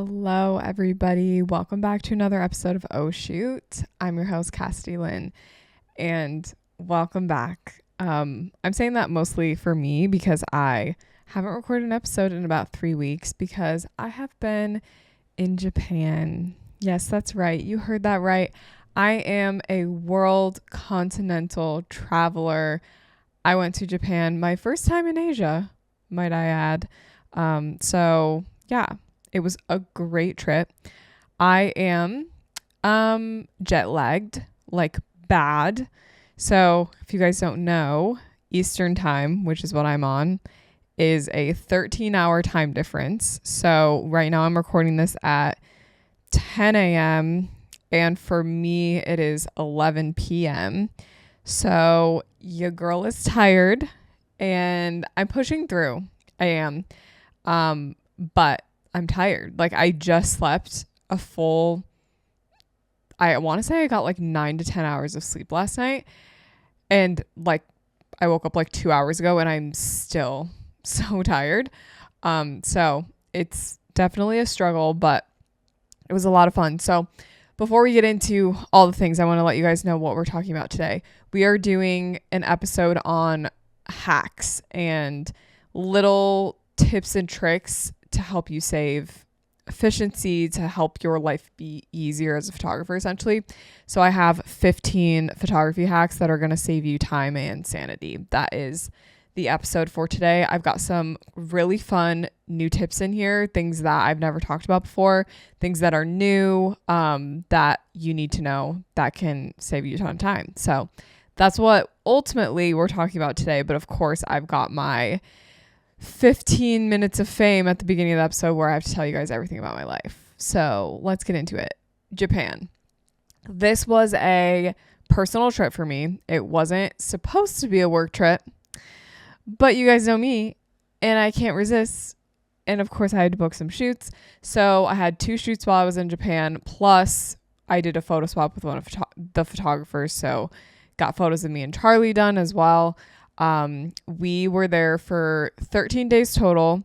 Hello, everybody. Welcome back to another episode of Oh Shoot. I'm your host, Cassidy Lynn, and welcome back. I'm saying that mostly for me because I haven't recorded an episode in about 3 weeks because I have been in Japan. Yes, that's right. You heard that right. I am a world continental traveler. I went to Japan, my first time in Asia, might I add. Yeah. It was a great trip. I am jet lagged, like bad. So if you guys don't know, Eastern time, which is what I'm on, is a 13-hour time difference. So right now I'm recording this at 10 a.m. and for me it is 11 p.m. So your girl is tired and I'm pushing through. I am. But I'm tired. Like I just slept a full, I want to say I got like 9 to 10 hours of sleep last night. And like I woke up like 2 hours ago and I'm still so tired. So it's definitely a struggle, but it was a lot of fun. So before we get into all the things, I want to let you guys know what we're talking about today. We are doing an episode on hacks and little tips and tricks to help you save efficiency, to help your life be easier as a photographer, essentially. So I have 15 photography hacks that are going to save you time and sanity. That is the episode for today. I've got some really fun new tips in here, things that I've never talked about before, things that are new, that you need to know that can save you a ton of time. So that's what ultimately we're talking about today. But of course, I've got my 15 minutes of fame at the beginning of the episode where I have to tell you guys everything about my life. So let's get into it. Japan. This was a personal trip for me. It wasn't supposed to be a work trip, but you guys know me and I can't resist. And of course I had to book some shoots. So I had 2 shoots while I was in Japan. Plus I did a photo swap with one of the photographers. So got photos of me and Charlie done as well. We were there for 13 days total.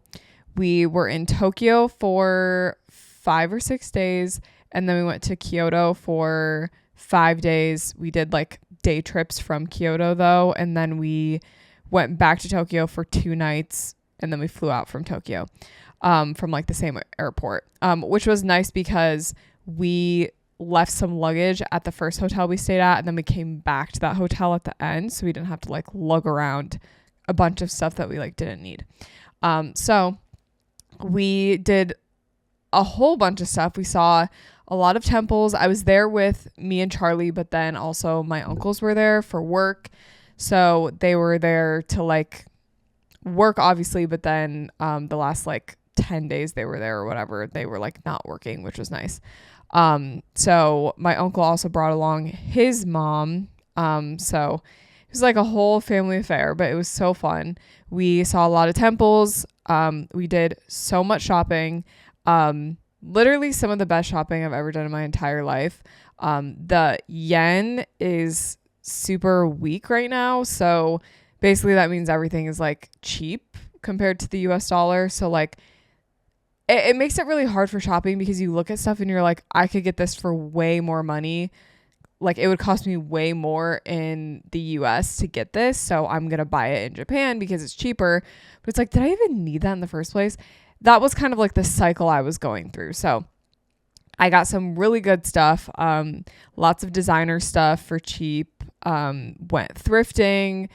We were in Tokyo for 5 or 6 days. And then we went to Kyoto for 5 days. We did like day trips from Kyoto though. And then we went back to Tokyo for 2 nights. And then we flew out from Tokyo, from like the same airport, which was nice because we left some luggage at the first hotel we stayed at, and then we came back to that hotel at the end, so we didn't have to like lug around a bunch of stuff that we like didn't need. So we did a whole bunch of stuff. We saw a lot of temples. I was there with me and Charlie, but then also my uncles were there for work, so they were there to like work obviously, but then the last like 10 days they were there or whatever, they were like not working, which was nice. So my uncle also brought along his mom. So it was like a whole family affair, but it was so fun. We saw a lot of temples. We did so much shopping. Literally some of the best shopping I've ever done in my entire life. The yen is super weak right now. So basically that means everything is like cheap compared to the US dollar. So like, it makes it really hard for shopping because you look at stuff and you're like, I could get this for way more money. Like it would cost me way more in the US to get this. So I'm going to buy it in Japan because it's cheaper. But it's like, did I even need that in the first place? That was kind of like the cycle I was going through. So I got some really good stuff. Lots of designer stuff for cheap. Went thrifting.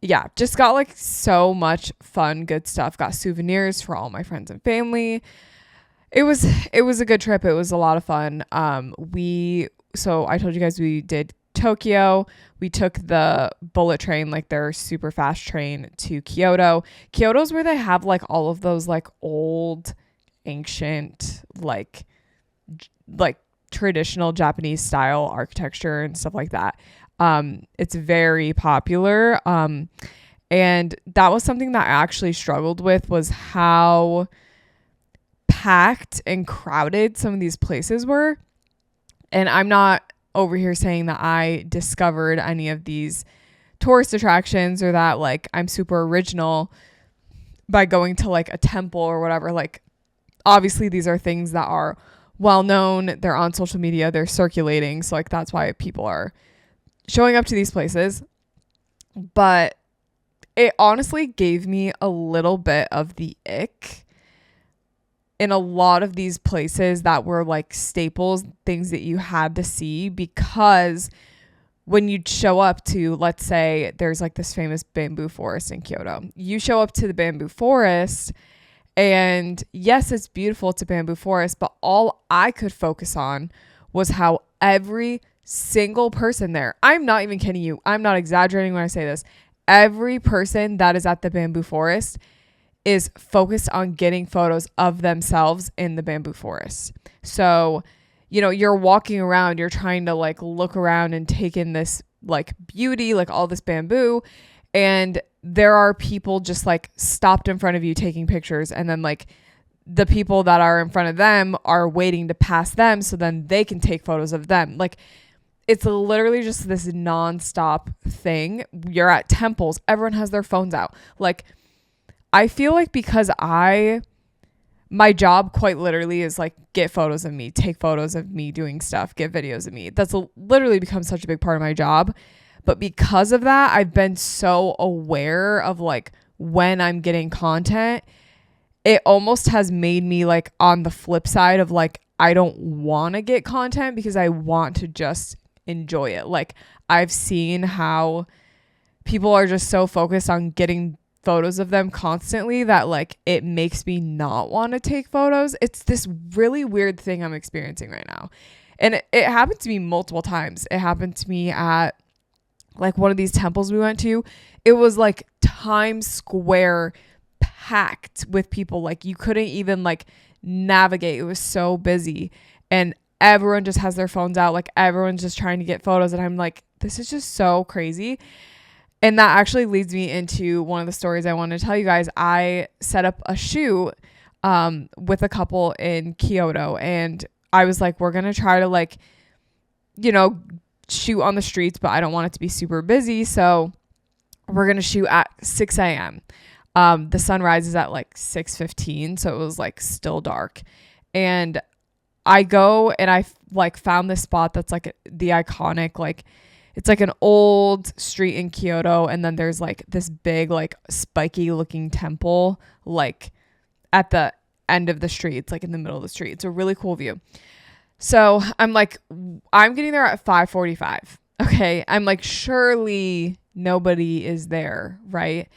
Yeah, just got like so much fun, good stuff. Got souvenirs for all my friends and family. It was a good trip. It was a lot of fun. So I told you guys we did Tokyo. We took the bullet train, like their super fast train, to Kyoto. Kyoto's where they have like all of those like old, ancient, like traditional Japanese style architecture and stuff like that. It's very popular. And that was something that I actually struggled with, was how packed and crowded some of these places were. And I'm not over here saying that I discovered any of these tourist attractions or that like I'm super original by going to like a temple or whatever. Like obviously these are things that are well known. They're on social media. They're circulating. So like that's why people are showing up to these places. But it honestly gave me a little bit of the ick in a lot of these places that were like staples, things that you had to see, because when you show up to, let's say there's like this famous bamboo forest in Kyoto, you show up to the bamboo forest and yes, it's beautiful. It's a bamboo forest, but all I could focus on was how every single person there, I'm not even kidding you, I'm not exaggerating when I say this, every person that is at the bamboo forest is focused on getting photos of themselves in the bamboo forest. So, you know, you're walking around, you're trying to like look around and take in this like beauty, like all this bamboo. And there are people just like stopped in front of you taking pictures. And then like the people that are in front of them are waiting to pass them so then they can take photos of them. Like it's literally just this nonstop thing. You're at temples, everyone has their phones out. Like I feel like because my job quite literally is like get photos of me, take photos of me doing stuff, get videos of me. That's literally become such a big part of my job. But because of that, I've been so aware of like when I'm getting content, it almost has made me like on the flip side of like, I don't want to get content because I want to just enjoy it. Like I've seen how people are just so focused on getting photos of them constantly that like it makes me not want to take photos. It's this really weird thing I'm experiencing right now. And it happened to me multiple times. It happened to me at like one of these temples we went to. It was like Times Square packed with people. Like you couldn't even like navigate. It was so busy and everyone just has their phones out. Like everyone's just trying to get photos. And I'm like, this is just so crazy. And that actually leads me into one of the stories I want to tell you guys. I set up a shoot with a couple in Kyoto, and I was like, we're going to try to like, you know, shoot on the streets, but I don't want it to be super busy. So we're going to shoot at 6 a.m. The sun rises at like 6:15. So it was like still dark. And I go and I like found this spot that's like the iconic, like it's like an old street in Kyoto. And then there's like this big, like spiky looking temple, like at the end of the street. It's like in the middle of the street. It's a really cool view. So I'm like, I'm getting there at 5:45. Okay. I'm like, surely nobody is there, right?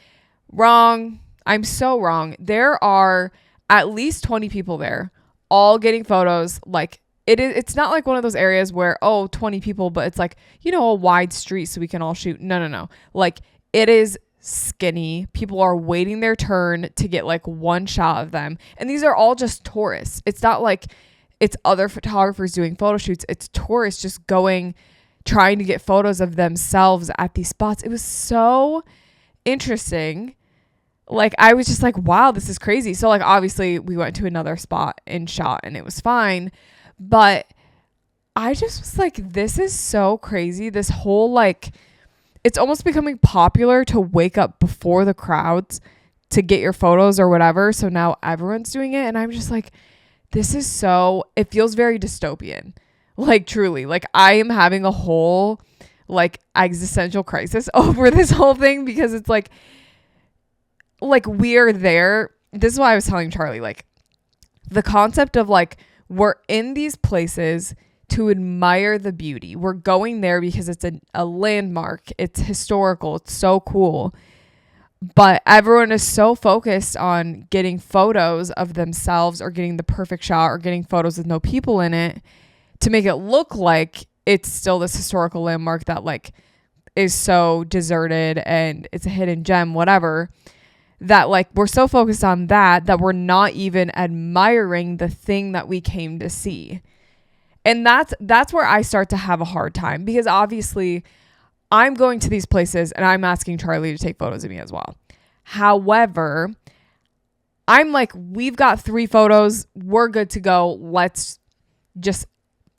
Wrong. I'm so wrong. There are at least 20 people there, all getting photos. Like it's not like one of those areas where, 20 people, but it's like, you know, a wide street so we can all shoot. No. Like it is skinny. People are waiting their turn to get like one shot of them. And these are all just tourists. It's not like it's other photographers doing photo shoots. It's tourists just going, trying to get photos of themselves at these spots. It was so interesting. Like I was just like, wow, this is crazy. So like obviously we went to another spot and shot and it was fine. But I just was like, this is so crazy. This whole like, it's almost becoming popular to wake up before the crowds to get your photos or whatever. So now everyone's doing it. And I'm just like, this is so, it feels very dystopian. Like truly, like I am having a whole like existential crisis over this whole thing because it's like we're there. This is why I was telling Charlie, like the concept of like, we're in these places to admire the beauty. We're going there because it's a landmark. It's historical. It's so cool. But everyone is so focused on getting photos of themselves or getting the perfect shot or getting photos with no people in it to make it look like it's still this historical landmark that like is so deserted and it's a hidden gem, whatever. That like we're so focused on that we're not even admiring the thing that we came to see. And that's where I start to have a hard time because obviously I'm going to these places and I'm asking Charlie to take photos of me as well. However, I'm like, we've got 3 photos. We're good to go. Let's just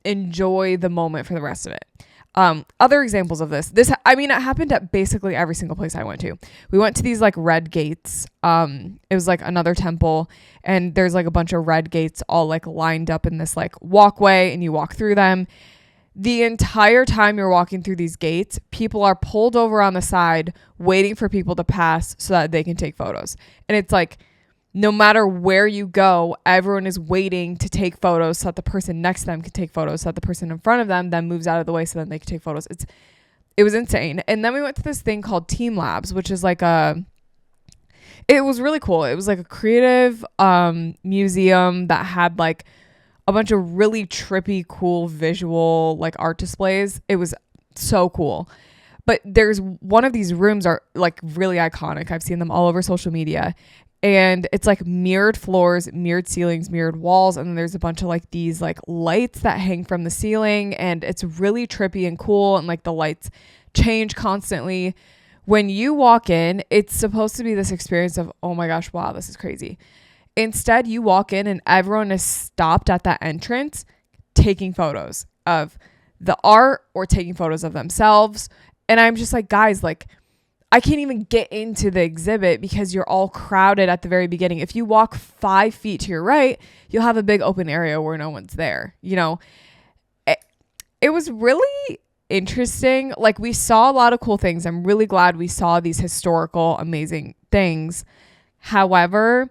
enjoy the moment for the rest of it. Other examples of this, I mean, it happened at basically every single place I went to. We went to these like red gates. It was like another temple, and there's like a bunch of red gates all like lined up in this like walkway, and you walk through them. The entire time you're walking through these gates, people are pulled over on the side waiting for people to pass so that they can take photos. And it's like, no matter where you go, everyone is waiting to take photos so that the person next to them can take photos, so that the person in front of them then moves out of the way so then they can take photos. It was insane. And then we went to this thing called Team Labs, which is like it was really cool. It was like a creative museum that had like a bunch of really trippy, cool visual like art displays. It was so cool. But there's one of these rooms are like really iconic. I've seen them all over social media. And it's like mirrored floors, mirrored ceilings, mirrored walls. And then there's a bunch of like these like lights that hang from the ceiling. And it's really trippy and cool. And like the lights change constantly. When you walk in, it's supposed to be this experience of, oh my gosh, wow, this is crazy. Instead, you walk in and everyone is stopped at that entrance taking photos of the art or taking photos of themselves. And I'm just like, guys, like, I can't even get into the exhibit because you're all crowded at the very beginning. If you walk 5 feet to your right, you'll have a big open area where no one's there. You know, it was really interesting. Like, we saw a lot of cool things. I'm really glad we saw these historical, amazing things. However,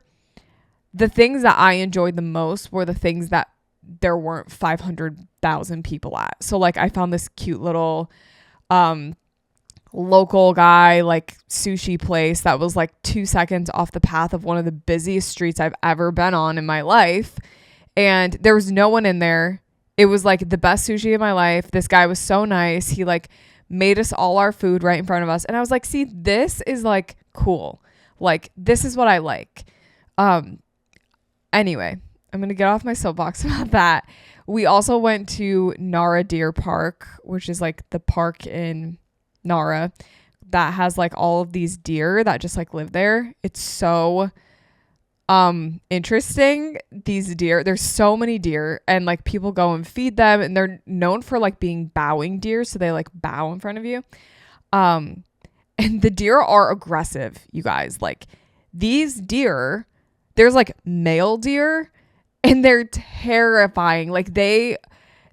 the things that I enjoyed the most were the things that there weren't 500,000 people at. So like, I found this cute little, local guy like sushi place that was like 2 seconds off the path of one of the busiest streets I've ever been on in my life, and there was no one in there. It was like the best sushi of my life. This guy was so nice. He like made us all our food right in front of us, and I was like, see, this is like cool. Like, this is what I like. Anyway, I'm gonna get off my soapbox about that. We also went to Nara Deer Park, which is like the park in Nara that has like all of these deer that just like live there. It's so interesting. These deer, there's so many deer, and like people go and feed them, and they're known for like being bowing deer, so they like bow in front of you. And the deer are aggressive, you guys. Like, these deer, there's like male deer, and they're terrifying. Like, they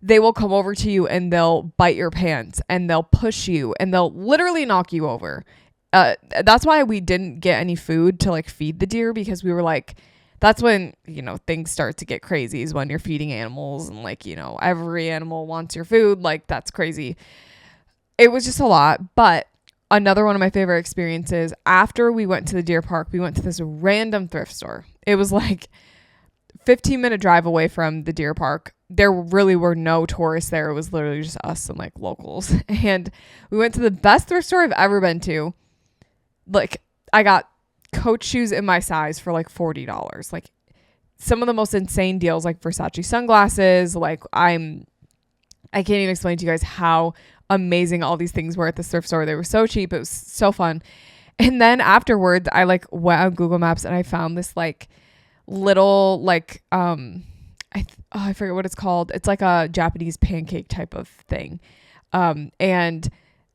will come over to you and they'll bite your pants and they'll push you and they'll literally knock you over. That's why we didn't get any food to like feed the deer, because we were like, that's when, you know, things start to get crazy, is when you're feeding animals and like, you know, every animal wants your food. Like, that's crazy. It was just a lot. But another one of my favorite experiences, after we went to the deer park, we went to this random thrift store. It was like 15-minute drive away from the deer park. There really were no tourists there. It was literally just us and like locals. And we went to the best thrift store I've ever been to. Like, I got Coach shoes in my size for like $40. Like, some of the most insane deals, like Versace sunglasses. Like, I can't even explain to you guys how amazing all these things were at the thrift store. They were so cheap. It was so fun. And then afterwards, I like went on Google Maps and I found this like little like I forget what it's called. It's like a Japanese pancake type of thing. And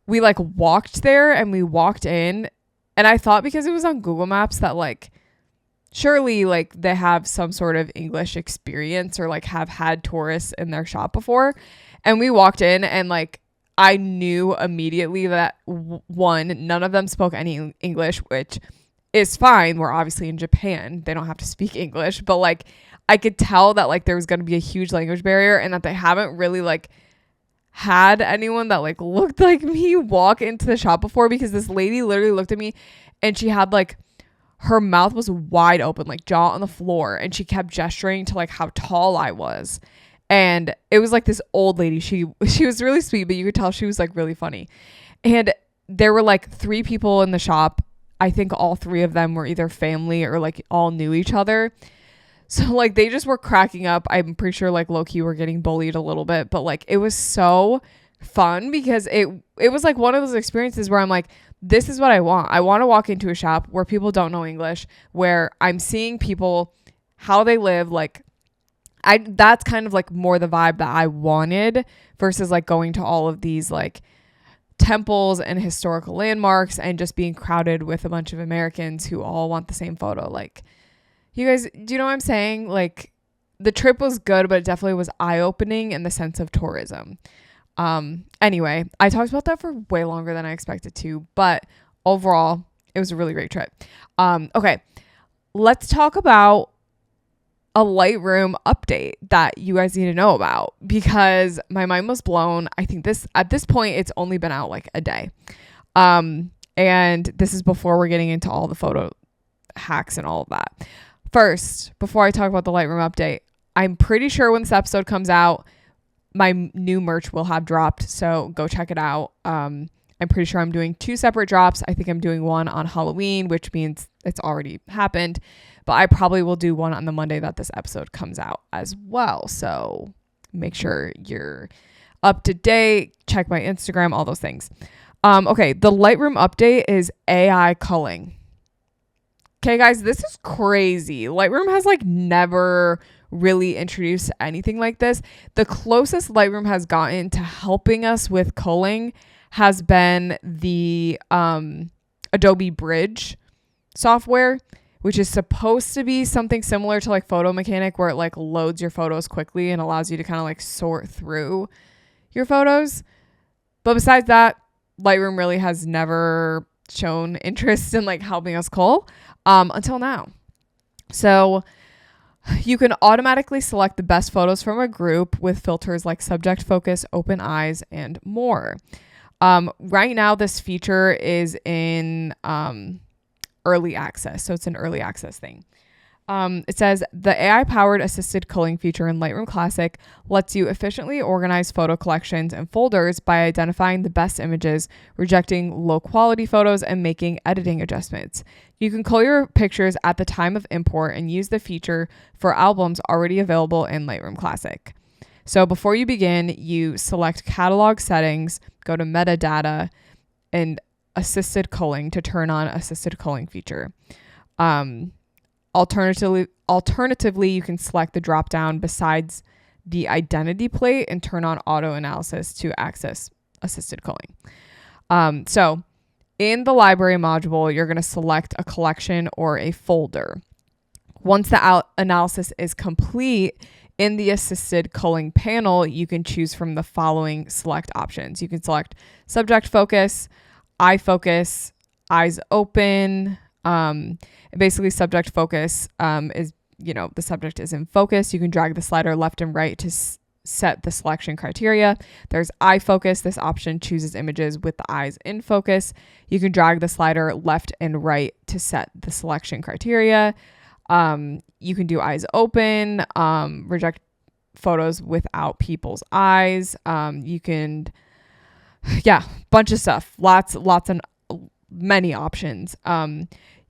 we like walked there and we walked in, and I thought because it was on Google Maps that like surely like they have some sort of English experience or like have had tourists in their shop before. And we walked in and like I knew immediately that one, none of them spoke any English, which is fine. We're obviously in Japan. They don't have to speak English, but like I could tell that like there was going to be a huge language barrier, and that they haven't really like had anyone that like looked like me walk into the shop before, because this lady literally looked at me and she had like, her mouth was wide open, like jaw on the floor, and she kept gesturing to like how tall I was. And it was like this old lady. She was really sweet, but you could tell she was like really funny. And there were like 3 people in the shop. I think all 3 of them were either family or like all knew each other. So like they just were cracking up. I'm pretty sure like low-key were getting bullied a little bit, but like it was so fun because it was like one of those experiences where I'm like, this is what I want. I want to walk into a shop where people don't know English, where I'm seeing people, how they live, like That's kind of like more the vibe that I wanted versus like going to all of these like temples and historical landmarks and just being crowded with a bunch of Americans who all want the same photo. Like, you guys, do you know what I'm saying? Like, the trip was good, but it definitely was eye-opening in the sense of tourism. Anyway, I talked about that for way longer than I expected to, but overall, it was a really great trip. Okay, let's talk about a Lightroom update that you guys need to know about, because my mind was blown. I think at this point, it's only been out like a day. And this is before we're getting into all the photo hacks and all of that. First, before I talk about the Lightroom update, I'm pretty sure when this episode comes out, my new merch will have dropped. So go check it out. I'm pretty sure I'm doing 2 separate drops. I think I'm doing one on Halloween, which means it's already happened. But I probably will do one on the Monday that this episode comes out as well. So make sure you're up to date. Check my Instagram, all those things. Okay, the Lightroom update is AI culling. Okay, guys, this is crazy. Lightroom has like never really introduced anything like this. The closest Lightroom has gotten to helping us with culling has been the Adobe Bridge software, which is supposed to be something similar to like Photo Mechanic, where it like loads your photos quickly and allows you to kind of like sort through your photos. But besides that, Lightroom really has never shown interest in like helping us cull until now. So you can automatically select the best photos from a group with filters like subject focus, open eyes, and more. Right now, this feature is in early access. So it's an early access thing. It says the AI-powered assisted culling feature in Lightroom Classic lets you efficiently organize photo collections and folders by identifying the best images, rejecting low-quality photos, and making editing adjustments. You can cull your pictures at the time of import and use the feature for albums already available in Lightroom Classic. So before you begin, you select Catalog Settings, go to Metadata, and Assisted Culling to turn on Assisted Culling feature. Alternatively, you can select the drop down besides the identity plate and turn on auto analysis to access assisted culling. So in the library module, you're going to select a collection or a folder. Once the analysis is complete, in the assisted culling panel, you can choose from the following select options. You can select subject focus, eye focus, eyes open. Basically, subject focus is, the subject is in focus. You can drag the slider left and right to set the selection criteria. There's eye focus. This option chooses images with the eyes in focus. You can drag the slider left and right to set the selection criteria. You can do eyes open, reject photos without people's eyes. You can, bunch of stuff. Lots and many options.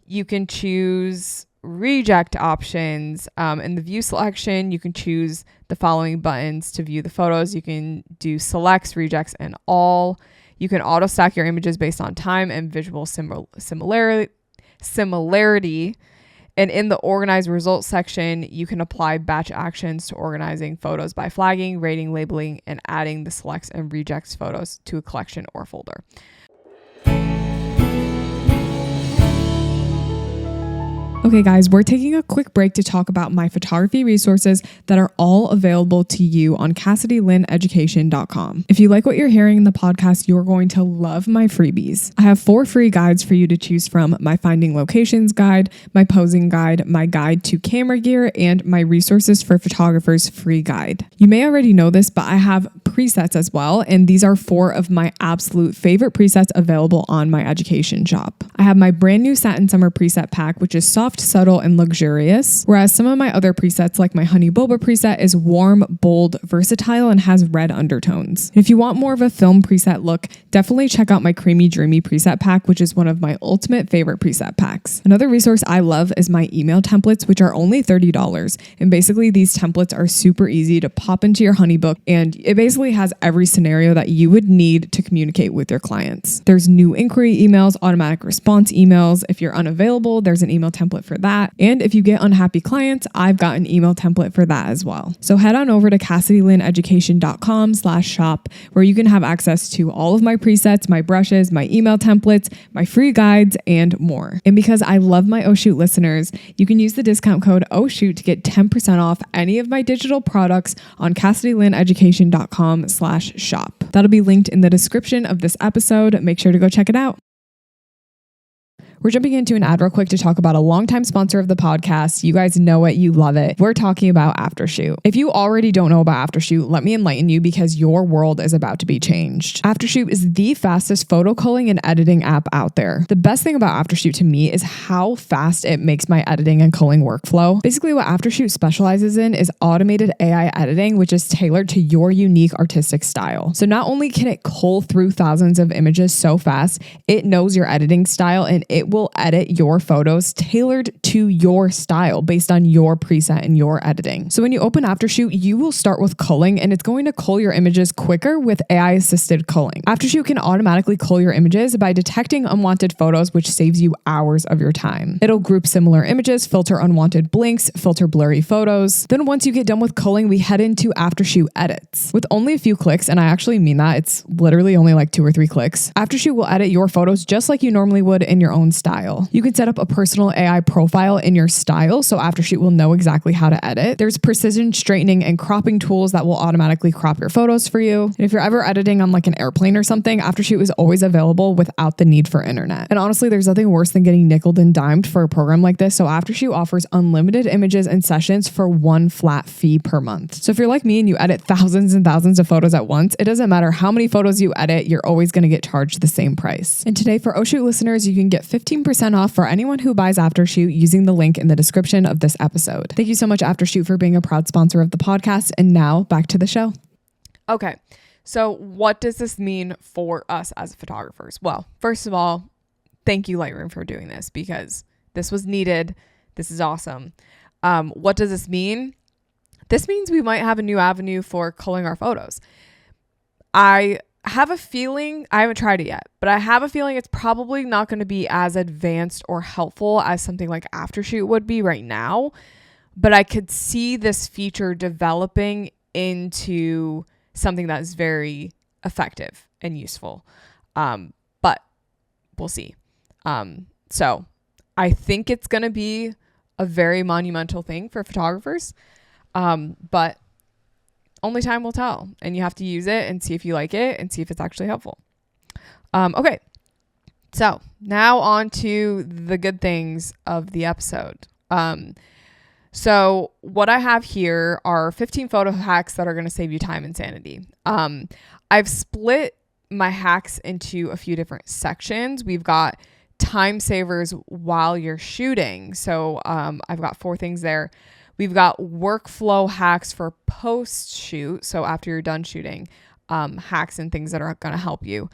You can choose reject options. In the view selection, you can choose the following buttons to view the photos. You can do selects, rejects, and all. You can auto stack your images based on time and visual similarity. And in the organize results section, you can apply batch actions to organizing photos by flagging, rating, labeling, and adding the selects and rejects photos to a collection or folder. Okay, guys, we're taking a quick break to talk about my photography resources that are all available to you on CassidyLynnEducation.com. If you like what you're hearing in the podcast, you're going to love my freebies. I have 4 free guides for you to choose from: my finding locations guide, my posing guide, my guide to camera gear, and my resources for photographers free guide. You may already know this, but I have presets as well, and these are 4 of my absolute favorite presets available on my education shop. I have my brand new Satin Summer preset pack, which is soft, subtle, and luxurious, whereas some of my other presets, like my Honey Boba preset, is warm, bold, versatile, and has red undertones. And if you want more of a film preset look, definitely check out my Creamy Dreamy preset pack, which is one of my ultimate favorite preset packs. Another resource I love is my email templates, which are only $30. And basically, these templates are super easy to pop into your Honeybook, and it basically basically has every scenario that you would need to communicate with your clients. There's new inquiry emails, automatic response emails. If you're unavailable, there's an email template for that. And if you get unhappy clients, I've got an email template for that as well. So head on over to CassidyLynnEducation.com/shop, where you can have access to all of my presets, my brushes, my email templates, my free guides, and more. And because I love my Oh Shoot listeners, you can use the discount code OhShoot to get 10% off any of my digital products on CassidyLynnEducation.com/shop. That'll be linked in the description of this episode. Make sure to go check it out. We're jumping into an ad real quick to talk about a longtime sponsor of the podcast. You guys know it. You love it. We're talking about Aftershoot. If you already don't know about Aftershoot, let me enlighten you because your world is about to be changed. Aftershoot is the fastest photo culling and editing app out there. The best thing about Aftershoot to me is how fast it makes my editing and culling workflow. Basically, what Aftershoot specializes in is automated AI editing, which is tailored to your unique artistic style. So not only can it cull through thousands of images so fast, it knows your editing style and it will edit your photos tailored to your style based on your preset and your editing. So when you open Aftershoot, you will start with culling and it's going to cull your images quicker with AI assisted culling. Aftershoot can automatically cull your images by detecting unwanted photos, which saves you hours of your time. It'll group similar images, filter unwanted blinks, filter blurry photos. Then once you get done with culling, we head into Aftershoot edits. With only a few clicks, and I actually mean that, it's literally only like 2 or 3 clicks, Aftershoot will edit your photos just like you normally would in your own style. You can set up a personal AI profile in your style, so Aftershoot will know exactly how to edit. There's precision straightening and cropping tools that will automatically crop your photos for you. And if you're ever editing on like an airplane or something, Aftershoot is always available without the need for internet. And honestly, there's nothing worse than getting nickeled and dimed for a program like this, so Aftershoot offers unlimited images and sessions for one flat fee per month. So if you're like me and you edit thousands and thousands of photos at once, it doesn't matter how many photos you edit, you're always going to get charged the same price. And today for Oh Shoot listeners, you can get 15% off for anyone who buys Aftershoot using the link in the description of this episode. Thank you so much, Aftershoot, for being a proud sponsor of the podcast. And now back to the show. Okay, so what does this mean for us as photographers? Well, first of all, thank you, Lightroom, for doing this because this was needed. This is awesome. What does this mean? This means we might have a new avenue for culling our photos. I have a feeling, I haven't tried it yet, but I have a feeling it's probably not going to be as advanced or helpful as something like Aftershoot would be right now. But I could see this feature developing into something that is very effective and useful. But we'll see. So I think it's going to be a very monumental thing for photographers. But only time will tell, and you have to use it and see if you like it and see if it's actually helpful. Okay, so now on to the good things of the episode. So what I have here are 15 photo hacks that are going to save you time and sanity. I've split my hacks into a few different sections. We've got time savers while you're shooting. So I've got 4 things there. We've got workflow hacks for post-shoot, so after you're done shooting, hacks and things that are going to help you.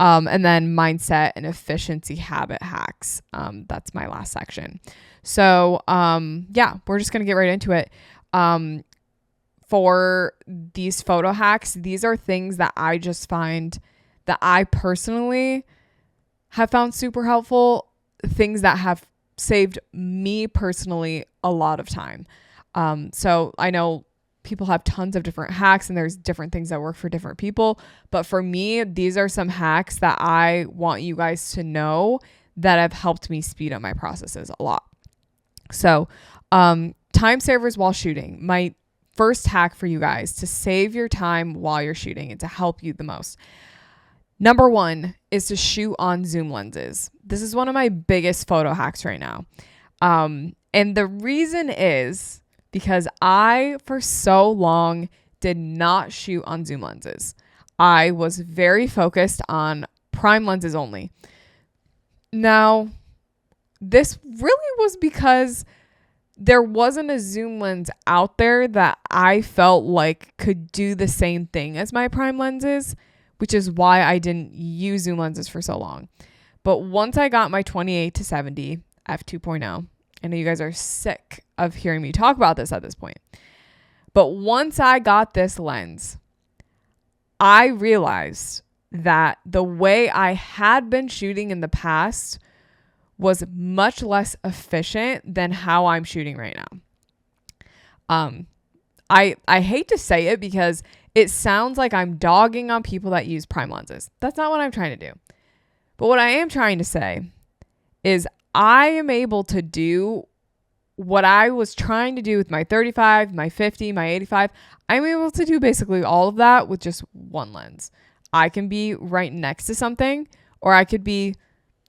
And then mindset and efficiency habit hacks. That's my last section. So yeah, we're just going to get right into it. For these photo hacks, these are things that I just find that I personally have found super helpful, things that have saved me personally a lot of time. So I know people have tons of different hacks and there's different things that work for different people. But for me, these are some hacks that I want you guys to know that have helped me speed up my processes a lot. So time savers while shooting. My first hack for you guys to save your time while you're shooting and to help you the most. Number 1 is to shoot on zoom lenses. This is one of my biggest photo hacks right now. And the reason is because I, for so long, did not shoot on zoom lenses. I was very focused on prime lenses only. Now, this really was because there wasn't a zoom lens out there that I felt like could do the same thing as my prime lenses, which is why I didn't use zoom lenses for so long. But once I got my 28-70 f2.0, I know you guys are sick of hearing me talk about this at this point. But once I got this lens, I realized that the way I had been shooting in the past was much less efficient than how I'm shooting right now. I hate to say it because it sounds like I'm dogging on people that use prime lenses. That's not what I'm trying to do. But what I am trying to say is I am able to do what I was trying to do with my 35, my 50, my 85. I'm able to do basically all of that with just one lens. I can be right next to something, or I could be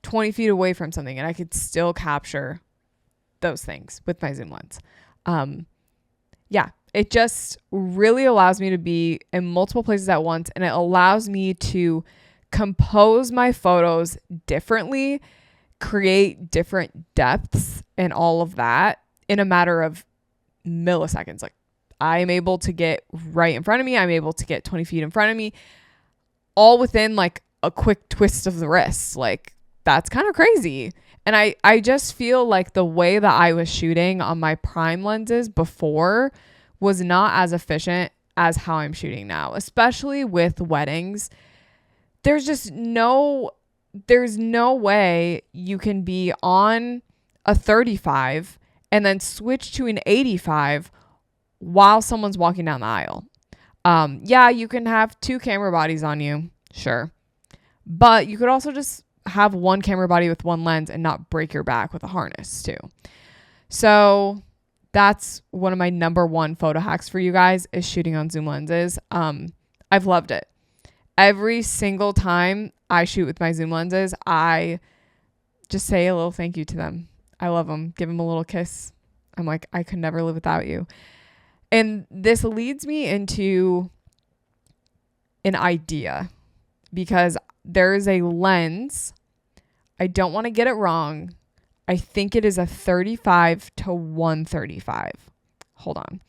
20 feet away from something and I could still capture those things with my zoom lens. Yeah, it just really allows me to be in multiple places at once, and it allows me to compose my photos differently, create different depths and all of that in a matter of milliseconds. Like, I am able to get right in front of me. I'm able to get 20 feet in front of me, all within like a quick twist of the wrist. Like, that's kind of crazy. And I just feel like the way that I was shooting on my prime lenses before was not as efficient as how I'm shooting now, especially with weddings. There's no way you can be on a 35 and then switch to an 85 while someone's walking down the aisle. Yeah, you can have two camera bodies on you, sure. But you could also just have one camera body with one lens and not break your back with a harness too. So that's one of my number one photo hacks for you guys, is shooting on zoom lenses. I've loved it. Every single time I shoot with my zoom lenses, I just say a little thank you to them. I love them. Give them a little kiss. I'm like, I could never live without you. And this leads me into an idea, because there's a lens. I don't want to get it wrong. I think it is a 35 to 135. Hold on.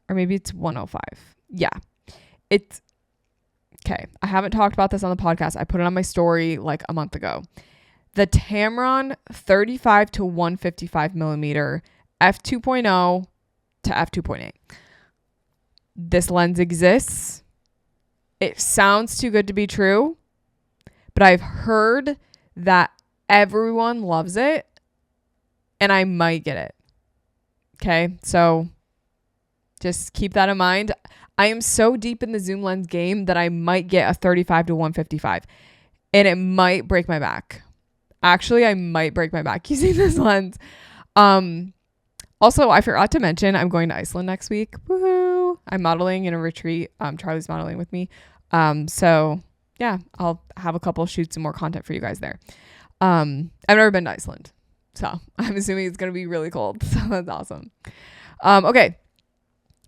Or maybe it's 105. Yeah. It's okay. I haven't talked about this on the podcast. I put it on my story like a month ago. The Tamron 35 to 155 millimeter f2.0 to f2.8. This lens exists. It sounds too good to be true, but I've heard that everyone loves it, and I might get it. Okay, so just keep that in mind. I am so deep in the zoom lens game that I might get a 35 to 155, and it might break my back. Actually, I might break my back using this lens. Also, I forgot to mention I'm going to Iceland next week. Woohoo! I'm modeling in a retreat. Charlie's modeling with me. So yeah, I'll have a couple shoots and more content for you guys there. I've never been to Iceland, so I'm assuming it's going to be really cold. So that's awesome. Okay.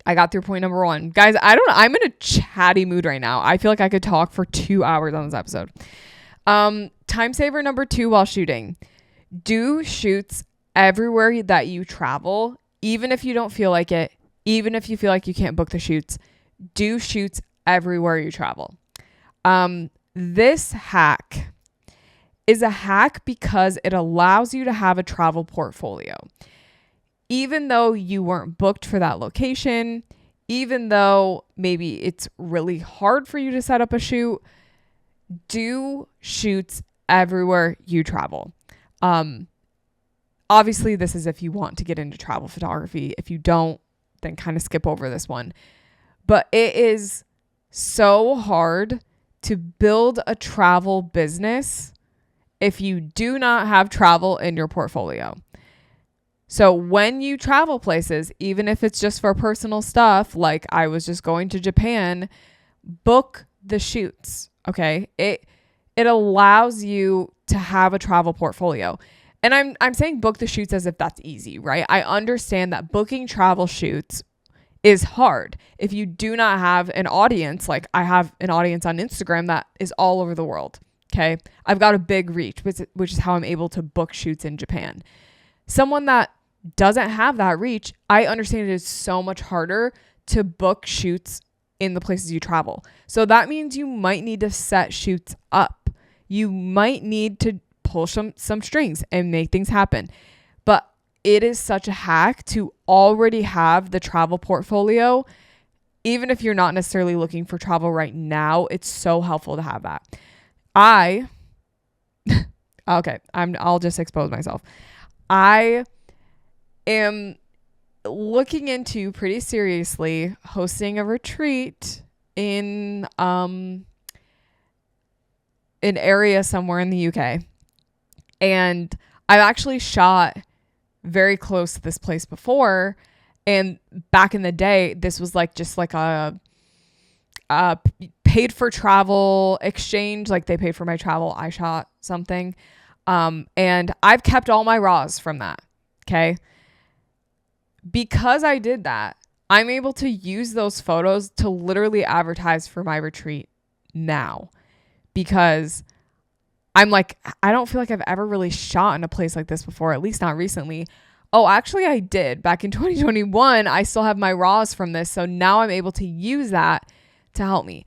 I got through point number 1. Guys, I'm in a chatty mood right now. I feel like I could talk for 2 hours on this episode. Time saver number 2 while shooting. Do shoots everywhere that you travel, even if you don't feel like it, even if you feel like you can't book the shoots. Do shoots everywhere you travel. This hack is a hack because it allows you to have a travel portfolio. Even though you weren't booked for that location, even though maybe it's really hard for you to set up a shoot, do shoots everywhere you travel. Obviously, this is if you want to get into travel photography. If you don't, then kind of skip over this one. But it is so hard to build a travel business if you do not have travel in your portfolio. So when you travel places, even if it's just for personal stuff, like I was just going to Japan, book the shoots. Okay. It allows you to have a travel portfolio. And I'm saying book the shoots as if that's easy, right? I understand that booking travel shoots is hard. If you do not have an audience, like I have an audience on Instagram that is all over the world. Okay. I've got a big reach, which is how I'm able to book shoots in Japan. Someone that doesn't have that reach, I understand it is so much harder to book shoots in the places you travel. So that means you might need to set shoots up. You might need to pull some strings and make things happen. But it is such a hack to already have the travel portfolio even if you're not necessarily looking for travel right now, it's so helpful to have that. Okay, I'll just expose myself. I am looking into pretty seriously hosting a retreat in an area somewhere in the UK. And I've actually shot very close to this place before. And back in the day, this was like just like a paid for travel exchange. Like they paid for my travel. I shot something. And I've kept all my raws from that. Okay. Because I did that, I'm able to use those photos to literally advertise for my retreat now, because I'm like, I don't feel like I've ever really shot in a place like this before, at least not recently. Oh, actually I did back in 2021. I still have my raws from this. So now I'm able to use that to help me.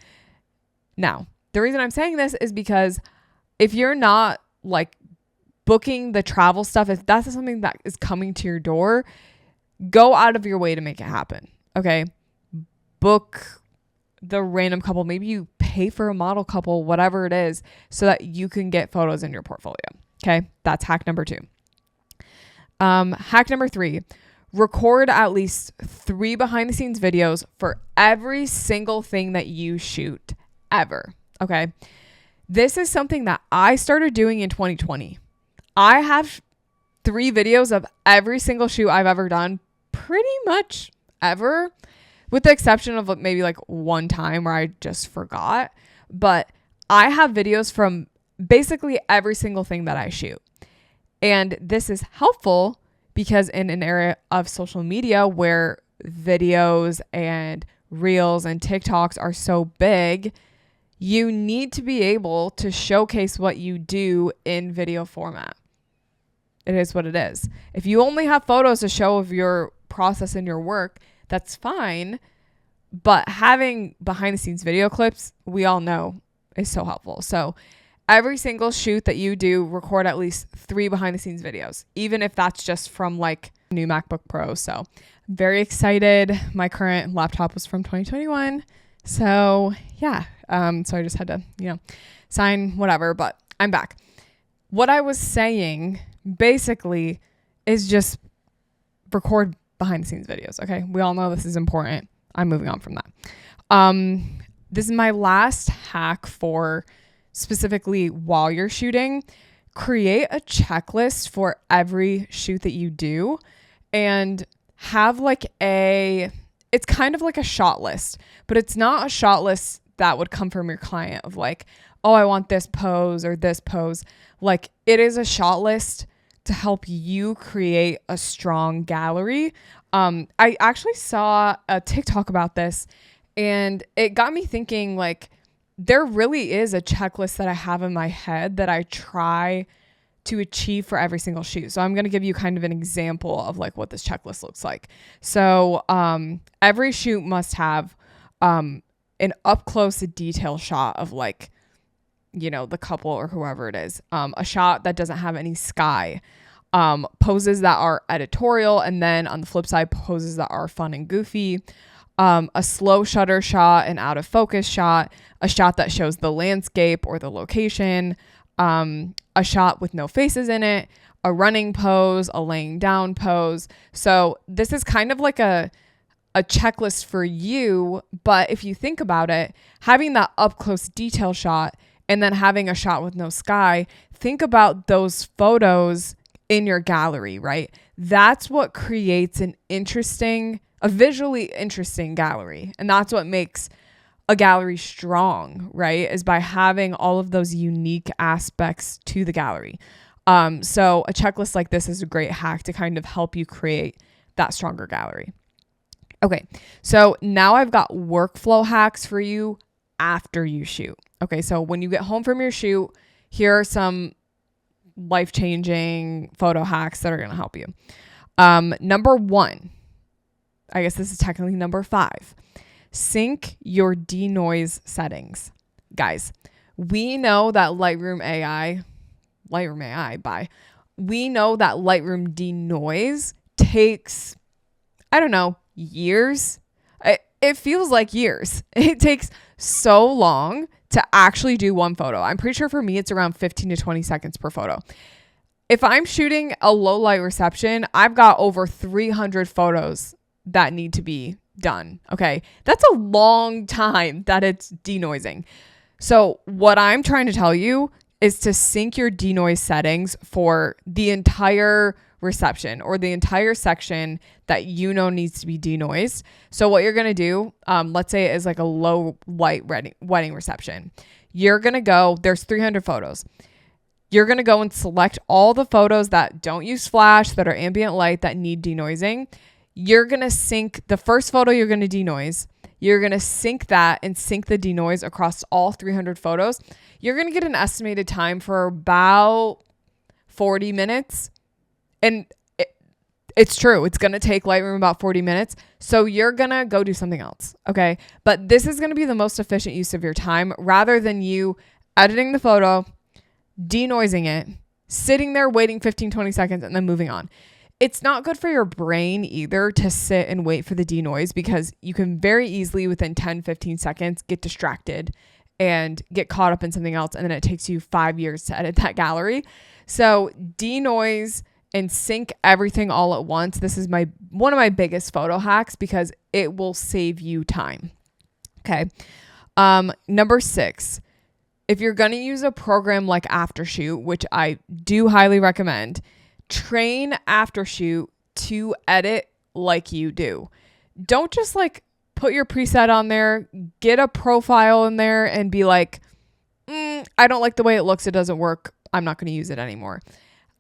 Now, the reason I'm saying this is because if you're not like booking the travel stuff, if that's something that is coming to your door, go out of your way to make it happen. Okay. Book the random couple. Maybe you pay for a model couple, whatever it is, so that you can get photos in your portfolio. Okay. That's hack number 2. Hack number 3, record at least 3 behind the scenes videos for every single thing that you shoot ever. Okay. This is something that I started doing in 2020. I have 3 videos of every single shoot I've ever done, pretty much ever, with the exception of maybe like one time where I just forgot. But I have videos from basically every single thing that I shoot. And this is helpful because in an area of social media where videos and reels and TikToks are so big, you need to be able to showcase what you do in video format. It is what it is. If you only have photos to show of your process and your work, that's fine. But having behind the scenes video clips, we all know, is so helpful. So every single shoot that you do, record at least 3 behind the scenes videos, even if that's just from like new MacBook Pro. So I'm very excited. My current laptop was from 2021. So yeah. So I just had to, sign whatever, but I'm back. What I was saying basically is just record behind the scenes videos. Okay. We all know this is important. I'm moving on from that. This is my last hack for specifically while you're shooting. Create a checklist for every shoot that you do and have it's kind of like a shot list, but it's not a shot list that would come from your client of like, oh, I want this pose or this pose. Like it is a shot list to help you create a strong gallery. I actually saw a TikTok about this and it got me thinking, like, there really is a checklist that I have in my head that I try to achieve for every single shoot. So I'm going to give you kind of an example of like what this checklist looks like. So every shoot must have an up close detail shot of like, the couple or whoever it is, a shot that doesn't have any sky, poses that are editorial, and then on the flip side, poses that are fun and goofy, a slow shutter shot, an out of focus shot, a shot that shows the landscape or the location, a shot with no faces in it, a running pose, a laying down pose. So this is kind of like a checklist for you. But if you think about it, having that up close detail shot and then having a shot with no sky, think about those photos in your gallery, right? That's what creates a visually interesting gallery. And that's what makes a gallery strong, right? Is by having all of those unique aspects to the gallery. So a checklist like this is a great hack to kind of help you create that stronger gallery. Okay, so now I've got workflow hacks for you after you shoot. Okay, so when you get home from your shoot, here are some life-changing photo hacks that are going to help you. Number 1, I guess this is technically number 5. Sync your denoise settings. Guys, we know that Lightroom AI, we know that Lightroom denoise takes, I don't know, years. it feels like years. It takes so long to actually do one photo. I'm pretty sure for me, it's around 15 to 20 seconds per photo. If I'm shooting a low light reception, I've got over 300 photos that need to be done. Okay. That's a long time that it's denoising. So what I'm trying to tell you is to sync your denoise settings for the entire reception or the entire section that you know needs to be denoised. So what you're going to do, let's say it is like a low light wedding reception. You're going to go, there's 300 photos. You're going to go and select all the photos that don't use flash, that are ambient light, that need denoising. You're going to sync the first photo you're going to denoise. You're going to sync that and sync the denoise across all 300 photos. You're going to get an estimated time for about 40 minutes. And it's true. It's going to take Lightroom about 40 minutes. So you're going to go do something else. Okay. But this is going to be the most efficient use of your time rather than you editing the photo, denoising it, sitting there waiting 15, 20 seconds and then moving on. It's not good for your brain either to sit and wait for the denoise because you can very easily within 10, 15 seconds get distracted and get caught up in something else. And then it takes you 5 years to edit that gallery. So denoise and sync everything all at once. This is one of my biggest photo hacks because it will save you time. Okay. Number 6, if you're going to use a program like Aftershoot, which I do highly recommend, train Aftershoot to edit like you do. Don't just like put your preset on there, get a profile in there and be like, I don't like the way it looks. It doesn't work. I'm not going to use it anymore.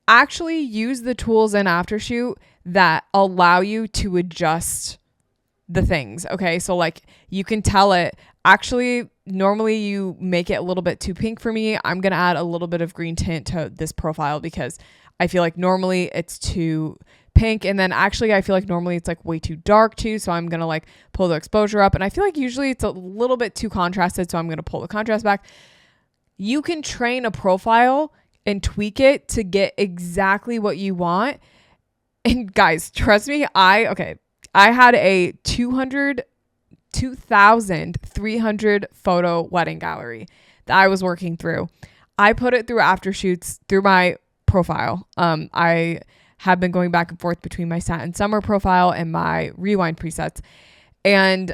Actually use the tools in Aftershoot that allow you to adjust the things. Okay. So like you can tell it, actually, normally you make it a little bit too pink for me. I'm going to add a little bit of green tint to this profile because I feel like normally it's too pink. And then actually I feel like normally it's like way too dark too. So I'm going to like pull the exposure up. And I feel like usually it's a little bit too contrasted. So I'm going to pull the contrast back. You can train a profile and tweak it to get exactly what you want. And guys, trust me, I had a 2,300 photo wedding gallery that I was working through. I put it through Aftershoots through my profile. I have been going back and forth between my satin summer profile and my rewind presets. And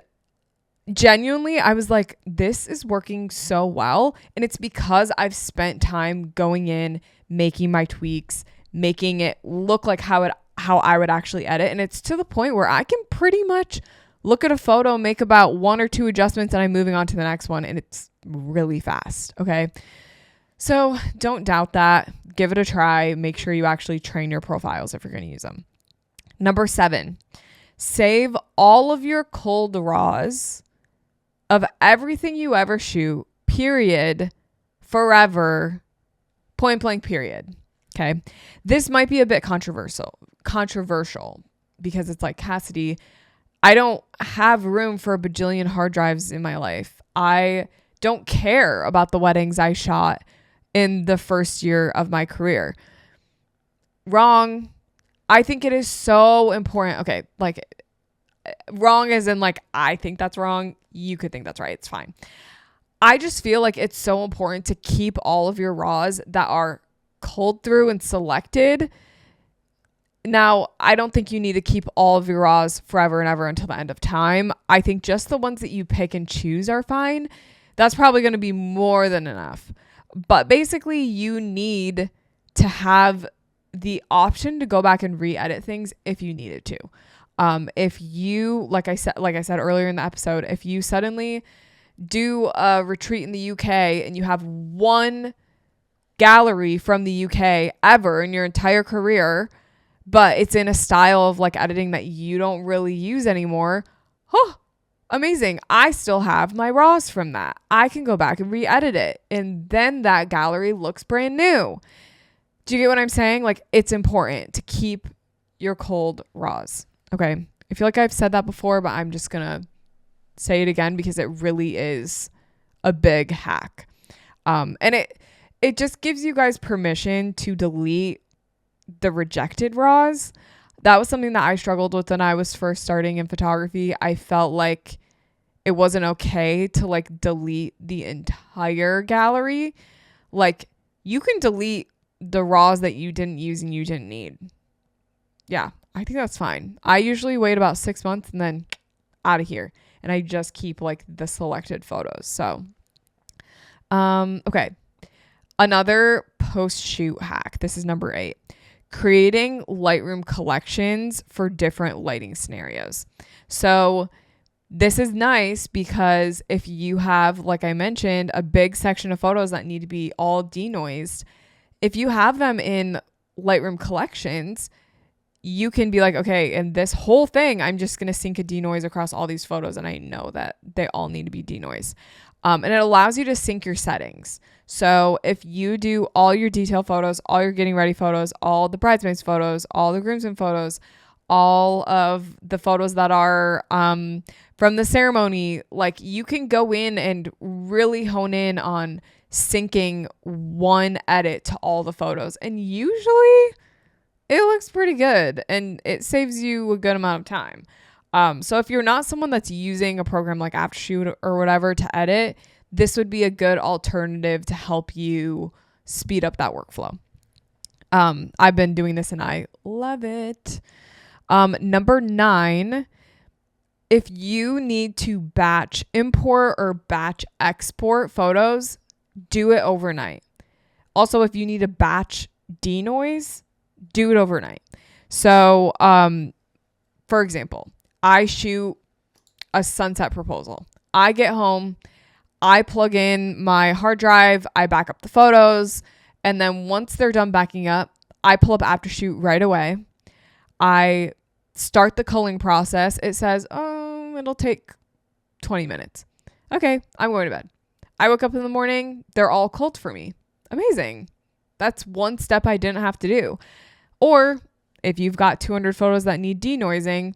genuinely, I was like, this is working so well. And it's because I've spent time going in, making my tweaks, making it look like how I would actually edit. And it's to the point where I can pretty much look at a photo, make about 1 or 2 adjustments, and I'm moving on to the next one. And it's really fast. Okay. So don't doubt that. Give it a try. Make sure you actually train your profiles if you're going to use them. Number 7, save all of your cold raws of everything you ever shoot, period, forever, point blank, period. Okay. This might be a bit controversial because it's like, Cassidy, I don't have room for a bajillion hard drives in my life. I don't care about the weddings I shot in the first year of my career. Wrong. I think it is so important. Okay. Like wrong as in like, I think that's wrong. You could think that's right. It's fine. I just feel like it's so important to keep all of your raws that are culled through and selected. Now, I don't think you need to keep all of your raws forever and ever until the end of time. I think just the ones that you pick and choose are fine. That's probably going to be more than enough. But basically, you need to have the option to go back and re-edit things if you needed to. If you, like I said earlier in the episode, if you suddenly do a retreat in the UK and you have one gallery from the UK ever in your entire career, but it's in a style of like editing that you don't really use anymore, amazing. I still have my raws from that. I can go back and re-edit it. And then that gallery looks brand new. Do you get what I'm saying? Like, it's important to keep your cold raws. Okay. I feel like I've said that before, but I'm just going to say it again because it really is a big hack. And it just gives you guys permission to delete the rejected raws. That was something that I struggled with when I was first starting in photography. I felt like it wasn't okay to like delete the entire gallery. Like you can delete the raws that you didn't use and you didn't need. Yeah, I think that's fine. I usually wait about 6 months and then out of here. And I just keep like the selected photos. So, okay. Another post-shoot hack. This is number 8. Creating Lightroom collections for different lighting scenarios. So this is nice because if you have, like I mentioned, a big section of photos that need to be all denoised, if you have them in Lightroom collections, you can be like, okay, and this whole thing, I'm just going to sync a denoise across all these photos. And I know that they all need to be denoised. And it allows you to sync your settings. So if you do all your detail photos, all your getting ready photos, all the bridesmaids photos, all the groomsmen photos, all of the photos that are from the ceremony, like you can go in and really hone in on syncing one edit to all the photos. And usually it looks pretty good and it saves you a good amount of time. So if you're not someone that's using a program like Aftershoot or whatever to edit, this would be a good alternative to help you speed up that workflow. I've been doing this and I love it. Number 9, if you need to batch import or batch export photos, do it overnight. Also, if you need to batch denoise, do it overnight. So, for example, I shoot a sunset proposal. I get home, I plug in my hard drive, I back up the photos, and then once they're done backing up, I pull up Aftershoot right away. I start the culling process. It says, it'll take 20 minutes. Okay, I'm going to bed. I woke up in the morning, they're all culled for me. Amazing. That's one step I didn't have to do. Or if you've got 200 photos that need denoising,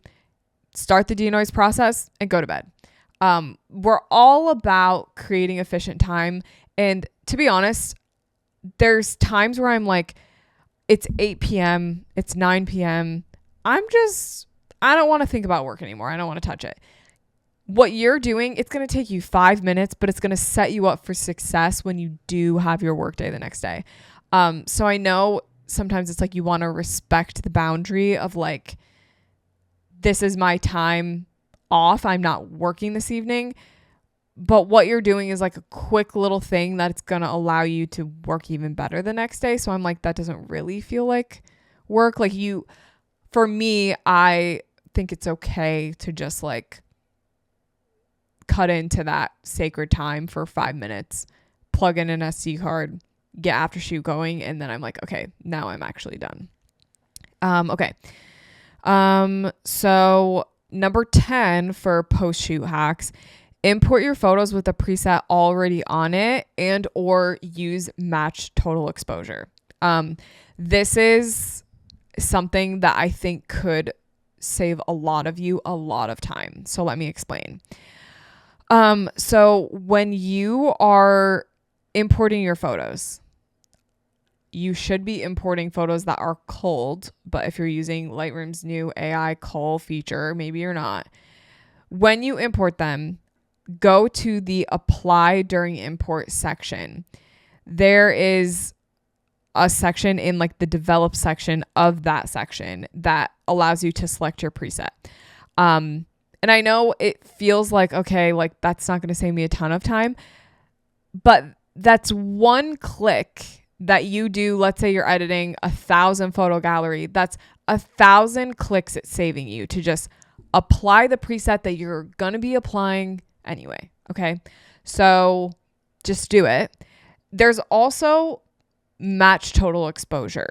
start the denoise process and go to bed. We're all about creating efficient time. And to be honest, there's times where I'm like, it's 8 p.m., it's 9 p.m. I don't want to think about work anymore. I don't want to touch it. What you're doing, it's going to take you 5 minutes, but it's going to set you up for success when you do have your work day the next day. So I know sometimes it's like you want to respect the boundary of like, this is my time off. I'm not working this evening. But what you're doing is like a quick little thing that's going to allow you to work even better the next day. So I'm like, that doesn't really feel like work. Like for me, I think it's okay to just like cut into that sacred time for 5 minutes, plug in an SD card, get Aftershoot going, and then I'm like, okay, now I'm actually done. Okay. So number 10 for post-shoot hacks, import your photos with a preset already on it and or use match total exposure. This is something that I think could save a lot of you a lot of time. So let me explain. So when you are importing your photos, you should be importing photos that are culled, but if you're using Lightroom's new AI cull feature, maybe you're not. When you import them, go to the apply during import section. There is a section in like the develop section of that section that allows you to select your preset. And I know it feels like, okay, like that's not going to save me a ton of time, but that's one click that you do. Let's say you're editing 1,000 photo gallery. That's 1,000 clicks it's saving you to just apply the preset that you're going to be applying anyway. Okay. So just do it. There's also match total exposure,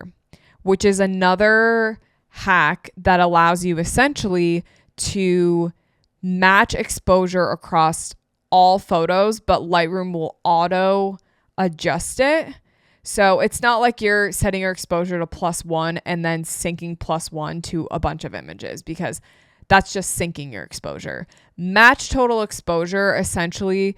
which is another hack that allows you essentially to match exposure across all photos, but Lightroom will auto adjust it. So it's not like you're setting your exposure to +1 and then syncing +1 to a bunch of images, because that's just syncing your exposure. Match total exposure essentially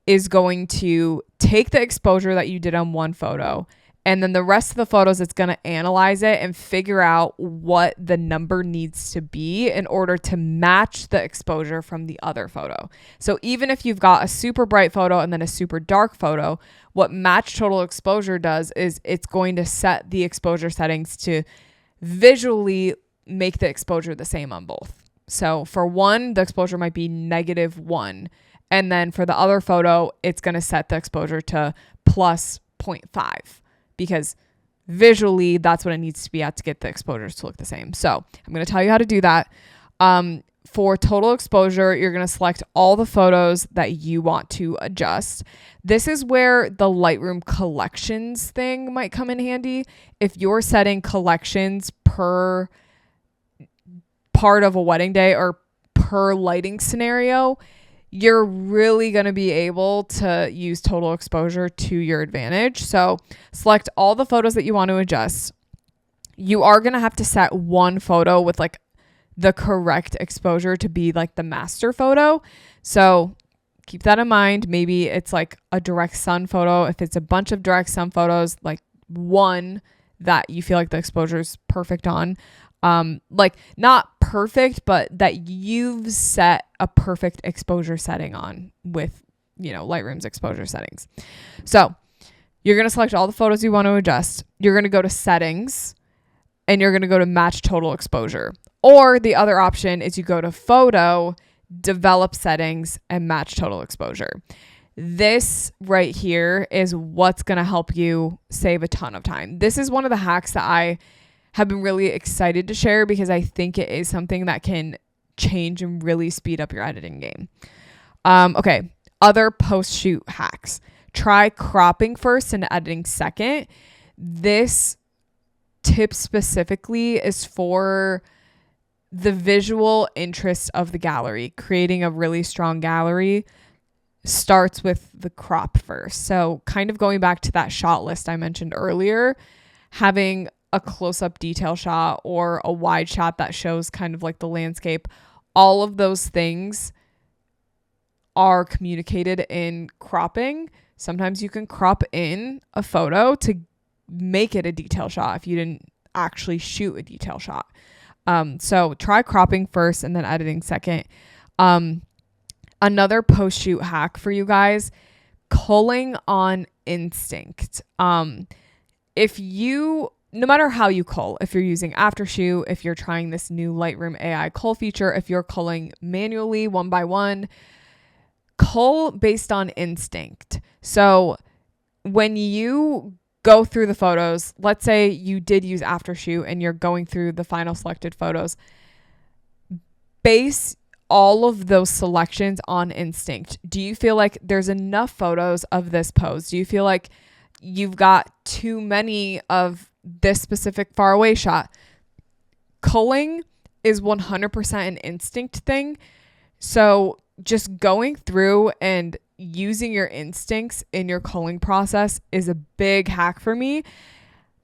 is going to take the exposure that you did on one photo And then the rest of the photos, it's going to analyze it and figure out what the number needs to be in order to match the exposure from the other photo. So even if you've got a super bright photo and then a super dark photo, what match total exposure does is it's going to set the exposure settings to visually make the exposure the same on both. So for one, the exposure might be -1. And then for the other photo, it's going to set the exposure to plus 0.5 because visually that's what it needs to be at to get the exposures to look the same. So I'm going to tell you how to do that. For total exposure, you're going to select all the photos that you want to adjust. This is where the Lightroom collections thing might come in handy. If you're setting collections per part of a wedding day or per lighting scenario, you're really going to be able to use total exposure to your advantage. So select all the photos that you want to adjust. You are going to have to set one photo with like the correct exposure to be like the master photo. So keep that in mind. Maybe it's like a direct sun photo. If it's a bunch of direct sun photos, like one that you feel like the exposure is perfect on. Like not perfect, but that you've set a perfect exposure setting on with, Lightroom's exposure settings. So you're going to select all the photos you want to adjust. You're going to go to settings and you're going to go to match total exposure. Or the other option is you go to photo, develop settings, and match total exposure. This right here is what's going to help you save a ton of time. This is one of the hacks that I have been really excited to share because I think it is something that can change and really speed up your editing game. Okay, other post-shoot hacks. Try cropping first and editing second. This tip specifically is for the visual interest of the gallery. Creating a really strong gallery starts with the crop first. So kind of going back to that shot list I mentioned earlier, having a close-up detail shot or a wide shot that shows kind of like the landscape, all of those things are communicated in cropping. Sometimes you can crop in a photo to make it a detail shot if you didn't actually shoot a detail shot. So try cropping first and then editing second. Another post-shoot hack for you guys, culling on instinct. No matter how you cull, if you're using aftershoot, if you're trying this new Lightroom AI cull feature, if you're culling manually one by one, cull based on instinct. So when you go through the photos, let's say you did use aftershoot and you're going through the final selected photos, base all of those selections on instinct. Do you feel like there's enough photos of this pose? Do you feel like you've got too many of this specific far away shot? Culling is 100% an instinct thing. So just going through and using your instincts in your culling process is a big hack for me,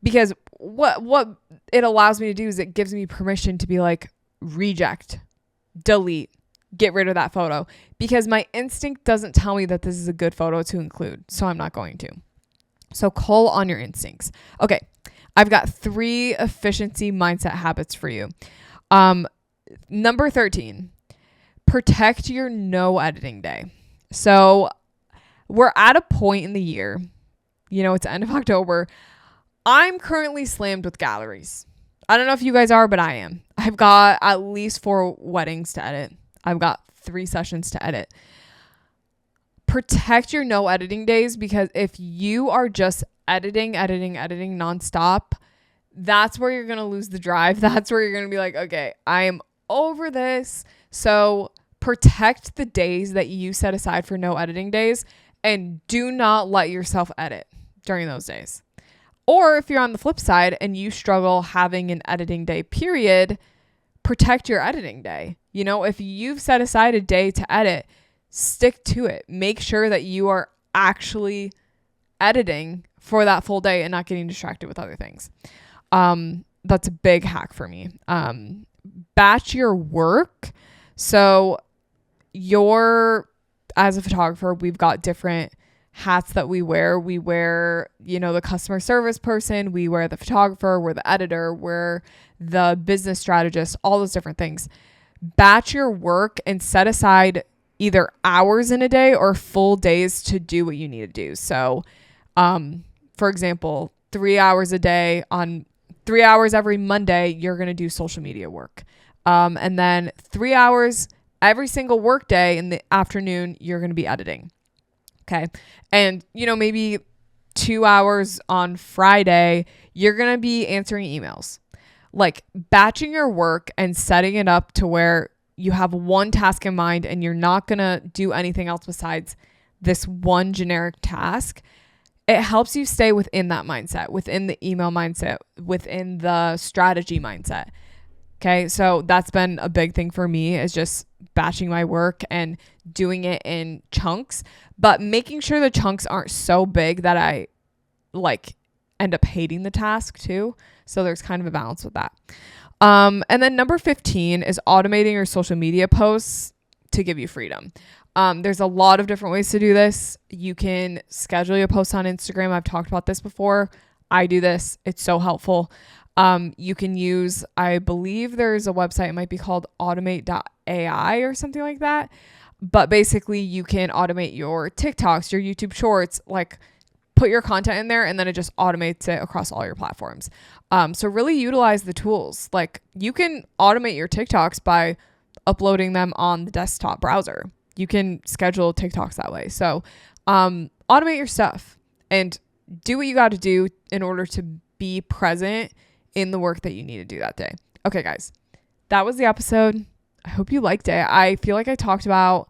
because what it allows me to do is it gives me permission to be like, reject, delete, get rid of that photo, because my instinct doesn't tell me that this is a good photo to include. So I'm not going to. So cull on your instincts. Okay. I've got 3 efficiency mindset habits for you. Number 13, protect your no editing day. So we're at a point in the year, it's the end of October. I'm currently slammed with galleries. I don't know if you guys are, but I am. I've got at least 4 weddings to edit. I've got 3 sessions to edit. Protect your no editing days, because if you are just editing nonstop, that's where you're going to lose the drive. That's where you're going to be like, okay, I am over this. So protect the days that you set aside for no editing days, and do not let yourself edit during those days. Or if you're on the flip side and you struggle having an editing day period, protect your editing day. If you've set aside a day to edit, stick to it. Make sure that you are actually editing for that full day and not getting distracted with other things. That's a big hack for me. Batch your work. So as a photographer, we've got different hats that we wear. We wear, the customer service person, we wear the photographer, we're the editor, we're the business strategist, all those different things. Batch your work and set aside either hours in a day or full days to do what you need to do. So, for example, 3 hours a day on 3 hours every Monday, you're going to do social media work. And then 3 hours every single work day in the afternoon, you're going to be editing. Okay. And, maybe 2 hours on Friday, you're going to be answering emails. Like batching your work and setting it up to where you have one task in mind and you're not going to do anything else besides this one generic task. It helps you stay within that mindset, within the email mindset, within the strategy mindset. Okay. So that's been a big thing for me, is just batching my work and doing it in chunks, but making sure the chunks aren't so big that I end up hating the task too. So there's kind of a balance with that. And then number 15 is automating your social media posts to give you freedom. There's a lot of different ways to do this. You can schedule your posts on Instagram. I've talked about this before. I do this. It's so helpful. You can use, I believe there's a website, it might be called automate.ai or something like that. But basically you can automate your TikToks, your YouTube shorts, put your content in there and then it just automates it across all your platforms. So really utilize the tools. You can automate your TikToks by uploading them on the desktop browser. You can schedule TikToks that way. So automate your stuff and do what you got to do in order to be present in the work that you need to do that day. Okay, guys, that was the episode. I hope you liked it. I feel like I talked about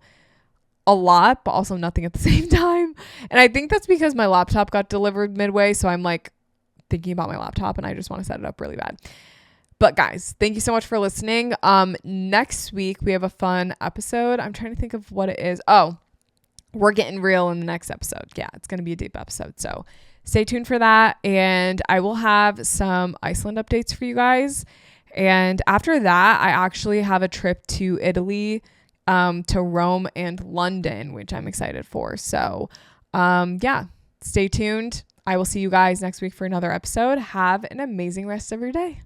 a lot, but also nothing at the same time. And I think that's because my laptop got delivered midway. So I'm thinking about my laptop and I just want to set it up really bad. But guys, thank you so much for listening. Next week we have a fun episode. I'm trying to think of what it is. Oh, we're getting real in the next episode. Yeah, it's going to be a deep episode. So stay tuned for that. And I will have some Iceland updates for you guys. And after that, I actually have a trip to Italy, to Rome and London, which I'm excited for. So, stay tuned. I will see you guys next week for another episode. Have an amazing rest of your day.